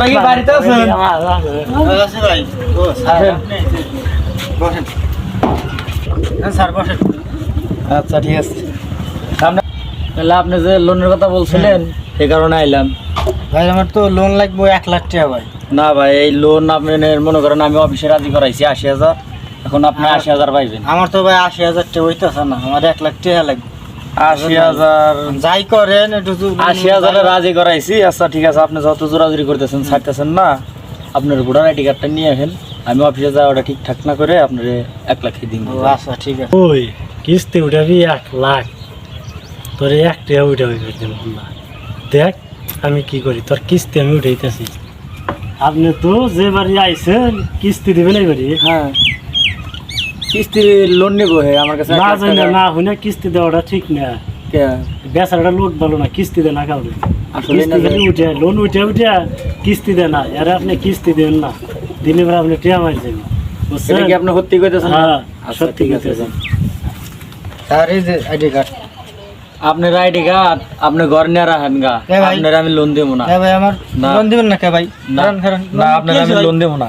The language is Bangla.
ভাই বাড়িতে আছেন? আছে ভাই। ও স্যার আপনি বসেন। হ্যাঁ স্যার বসেন। আচ্ছা ঠিক আছে। তাহলে আপনি যে লোনের কথা বলছিলেন সেই কারণে আইলাম। ভাই আমার তো লোন লাগবে 1,00,000 টাকা ভাই। না ভাই, এই লোন আপনি মনে করেন আমি অফিসে রাজি করাইছি 80,000, এখন আপনি 80,000 পাইবেন। আমার তো ভাই 80,000 টাকা হইতেছে না, আমার 1,00,000 টাকা লাগবে। 80,000 যাই করেন একটু 80,000 রাজি করাইছি। আচ্ছা ঠিক আছে, আপনি যত জোরাজুরি করতেছেন ছাড়তেছেন না, আপনার ভোটার আইডি কার্ডটা নিয়ে আসেন। আমি অফিসে যাওয়া ওটা ঠিকঠাক না করে আপনার 1,00,000 দিন। আচ্ছা ঠিক আছে। ওই কিস্তি উঠাবি 1,00,000, তোর 1 টাকা উঠাবি না। দেখ আমি কি করি, তোর কিস্তি আমি উঠাইতেছি। আপনি তো যে বাড়ি আইছেন কিস্তি দিবেন এই বাড়ি। হ্যাঁ, কিস্তি লোন নিব হে আমার কাছে। না জানি না হুনে কিস্তি দেওয়াটা ঠিক না। বেচারাটা লোক ভালো না, কিস্তি দেয় না কাউকে। আসলে কিস্তি খালি উঠে লোন উঠে কিস্তি দেয় না। এর আপনি কিস্তি দেন না, দিনে বেলা আপনি টিয়া মারি যাবেন, বুঝছেন? এটা কি আপনি সত্যি কইতেছেন? হ্যাঁ আচ্ছা, সত্যি ঠিক আছে। কইতেছেন। স্যার এই যে আইডি কার্ড। আপনার আইডি কার্ড আপনি ঘর নিয়ে রাখেন গা, এ ভাই। আপনার আমি লোন দেবো না। ভাই আমার না। লোন দিবেন না কে ভাই? না, কারণ না আপনার আমি লোন দেবো না।